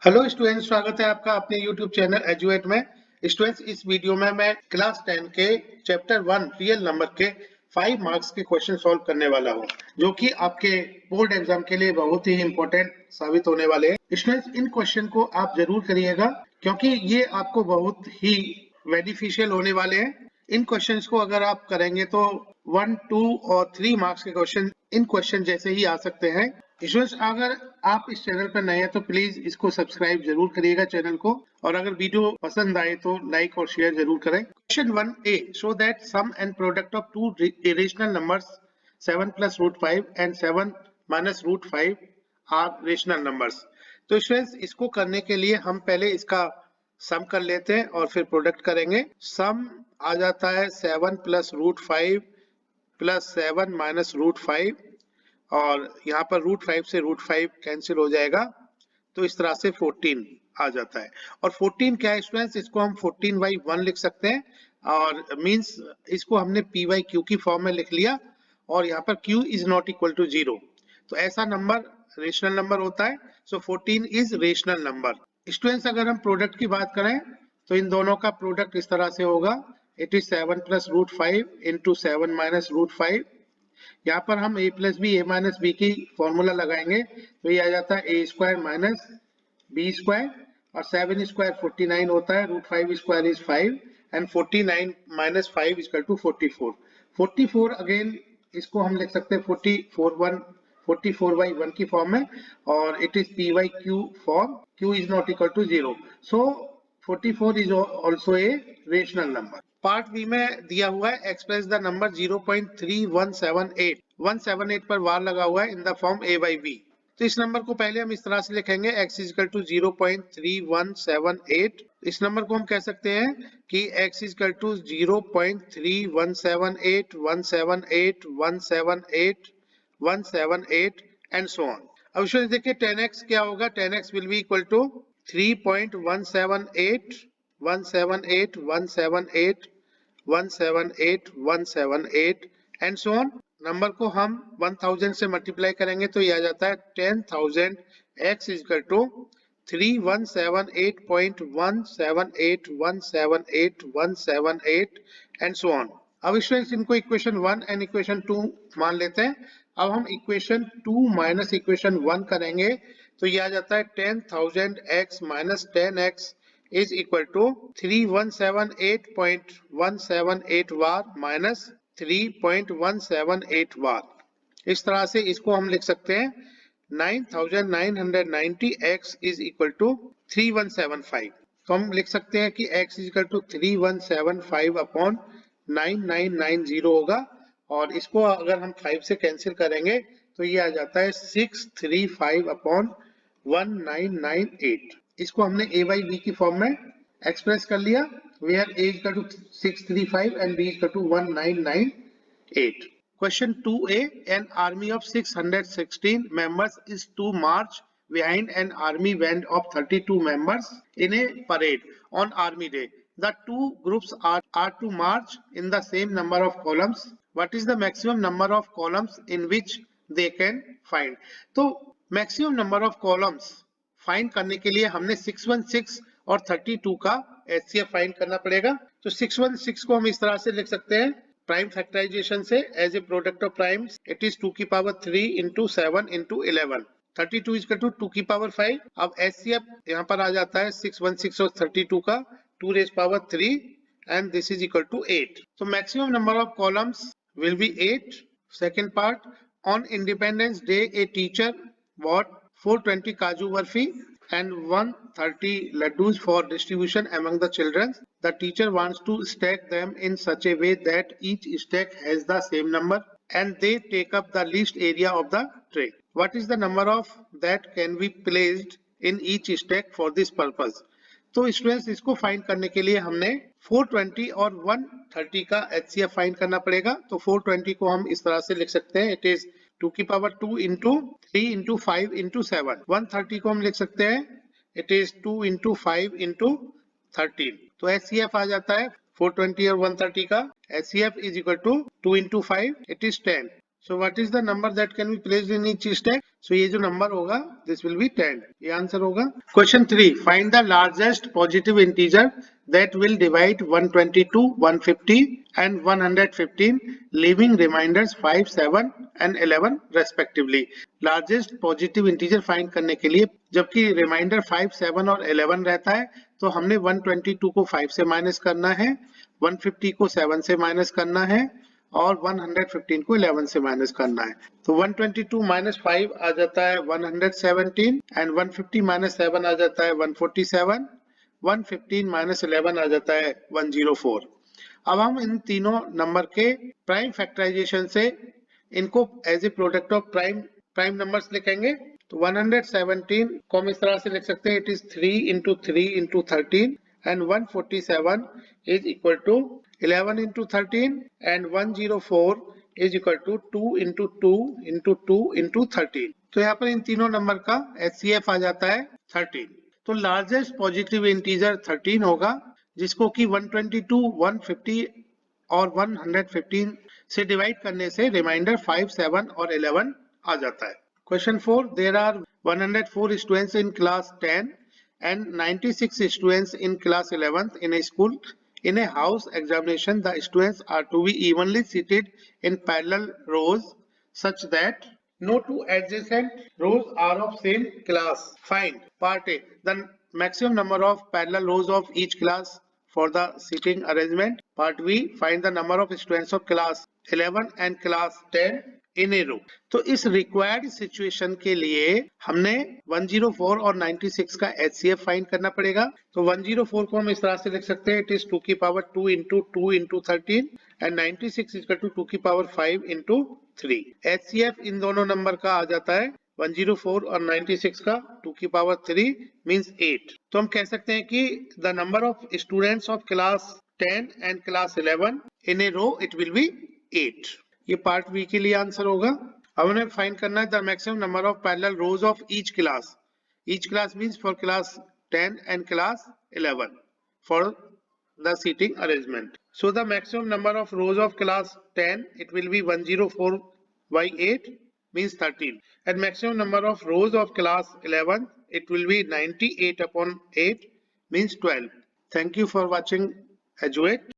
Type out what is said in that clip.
Hello students, स्वागत है आपका अपने यूट्यूब चैनल एजुएट में। स्टूडेंट्स, इस वीडियो में मैं क्लास 10 के चैप्टर 1 रियल नंबर के 5 मार्क्स के क्वेश्चन सॉल्व करने वाला हूं, जो कि आपके बोर्ड एग्जाम के लिए बहुत ही इंपॉर्टेंट साबित होने वाले हैं। स्टूडेंट्स, इन क्वेश्चन को आप जरूर करिएगा क्योंकि ये आपको बहुत ही बेनिफिशियल होने वाले हैं। इन क्वेश्चंस को अगर आप करेंगे तो 1, 2 और 3 मार्क्स के क्वेश्चन इन क्वेश्चन जैसे ही आ सकते हैं। स्टूडेंट्स, अगर आप इस चैनल पर नए हैं तो प्लीज इसको सब्सक्राइब जरूर करिएगा चैनल को, और अगर वीडियो पसंद आए तो लाइक और शेयर जरूर करें। Question 1A, show that sum and product of two irrational numbers 7 + √5 and 7 - √5 are rational numbers. तो स्टूडेंट्स, इसको करने के लिए हम पहले इसका सम कर लेते हैं और फिर प्रोडक्ट करेंगे। सम आ जाता है 7 + √5 + 7 - √5, और यहाँ पर √5 से √5 कैंसिल हो जाएगा, तो इस तरह से 14 आ जाता है। और 14 क्या है स्टूडेंट्स, इसको हम 14/1 लिख सकते हैं, और मींस इसको हमने p/q की फॉर्म में लिख लिया, और यहाँ पर q is not equal to 0, तो ऐसा नंबर रेशनल नंबर होता है। So 14 is rational number. Students, अगर हम प्रोडक्ट की बात करें तो इन दोनों का प्रोडक्ट इस तरह से होगा, इट इज 7 + √5 × 7 - √5। यहाँ पर हम a + b a - b की फॉर्मूला लगाएंगे, तो ये आ जाता है a² - b², और 7² 49 होता है, √5² इज 5 एंड 49 - 5 = 44। 44 अगेन इसको हम लिख सकते हैं 44/1 की फॉर्म में, और it is p/q form, q is not equal to 0, so 44 is also a rational number. Part B में दिया हुआ है, एक्सप्रेस द नंबर 0.3178, 178 पर वार लगा हुआ है इन द फॉर्म a/b। तो इस नंबर को पहले हम इस तरह से लिखेंगे, x = 0.3178। इस नंबर को हम कह सकते हैं कि x = 0.3178 178 178 178 एंड सो ऑन। अब इसमें देखिए 10x क्या होगा, 10x will be equal to 3.178 178 178 178 178 and so on. Number को हम 1000 से मल्टीप्लाई करेंगे तो ये आ जाता है 10,000। x = 3178.178 178 178 and so on. अब स्टूडेंट्स, इनको इक्वेशन 1 एंड इक्वेशन 2 मान लेते हैं। अब हम इक्वेशन 2 माइनस इक्वेशन 1 करेंगे, तो ये आ जाता है 10,000x - 10x is equal to 3178.178 bar minus 3.178 bar. इस तरह से इसको हम लिख सकते हैं 9,990x इज इक्वल टू 3175। तो हम लिख सकते हैं कि x = 3175 अपॉन 9990 होगा, और इसको अगर हम 5 से कैंसिल करेंगे तो ये आ जाता है 635 अपॉन 1998। इसको हमने a/b की फॉर्म में एक्सप्रेस कर लिया, where a = 635 and b = 1998। Question 2A, an army of 616 members is to march behind an army band of 32 members in a parade on Army Day. The two groups are to march in the same number of columns. What is the maximum number of columns in which they can find? तो maximum number of columns find करने के लिए हमने 616 और 32 का HCF find करना पड़ेगा। तो 616 को हम इस तरह से लिख सकते हैं प्राइम फैक्टराइजेशन से, as a product of primes it is 2⁻³ × 7 × 11। 32 is equal to 2⁵। अब HCF यहाँ पर आ जाता है 616 और 32 का 2⁻³ and this is equal to 8. So maximum number of columns will be 8. Second part, on Independence Day a teacher bought 420 Kaju Barfi and 130 laddus for distribution among the children. The teacher wants to stack them in such a way that each stack has the same number and they take up the least area of the tray. What is the number of that can be placed in each stack for this purpose? तो students, इसको find करने के लिए हमने 420 और 130 का HCF find करना पड़ेगा। तो 420 को हम इस तरह से लिख सकते हैं, इट इज 2⁻² × 3 × 5 × 7। 130 को हम लिख सकते हैं, इट इज 2 × 5 × 13। तो HCF आ जाता है 420 और 130 का HCF is equal to 2 × 5, it is 10। So what is the number that can be placed in each stack? So ये जो number होगा, this will be 10. ये answer होगा. Question 3. Find the largest positive integer that will divide 122, 150 and 115, leaving remainders 5, 7 and 11 respectively. Largest positive integer find करने के लिए जबकि reminder 5, 7 और 11 रहता है, तो हमने 122 को 5 से माइनस करना है, 150 को 7 से माइनस करना है और 115 को 11 से माइनस करना है. तो 122 माइनस 5 आ जाता है 117 एंड 150 माइनस 7 आ जाता है 147, 115 माइनस 11 आ जाता है 104. अब हम इन तीनों नंबर के प्राइम फैक्टराइजेशन से इनको as a product of prime numbers लिखेंगे. तो 117 को हम इस तरह से लिख सकते हैं, it is 3 into 3 into 13 and 147 is equal to 11 into 13 and 104 is equal to 2 into 2 into 2 into 13. तो यहाँ पर इन तीनों नंबर का HCF आ जाता है 13. तो लार्जेस्ट पॉजिटिव इंटीजर 13 होगा, जिसको कि 122, 150 और 115 से डिवाइड करने से रिमाइंडर 5, 7 और 11 आ जाता है. Question 4. There are 104 students in class 10 and 96 students in class 11th in a school. In a house examination, the students are to be evenly seated in parallel rows such that no two adjacent rows are of same class. Find part A. The maximum number of parallel rows of each class for the seating arrangement. Part B. Find the number of students of class 11 and class 10 in a रो. तो इस required situation के लिए हमने 104 और 96 का HCF find करना पड़ेगा. तो 104 को हम इस तरह से लिख सकते हैं, इट इज 2 की power 2 into 2 into 13 and 96 is 2 की पावर 5 into 3. HCF इन दोनों नंबर का आ जाता है 104 और 96 का 2 की पावर 3 मींस 8. तो हम कह सकते हैं कि the number of students of class 10 and class 11 in a row it will be 8. ये पार्ट बी के लिए आंसर होगा. अब हमें फाइंड करना है the maximum number of parallel rows of each class. Each class means for class 10 and class 11 for the seating arrangement. So the maximum number of rows of class 10 it will be 104 by 8 means 13 and maximum number of rows of class 11 it will be 98 upon 8 means 12. Thank you for watching Eduate.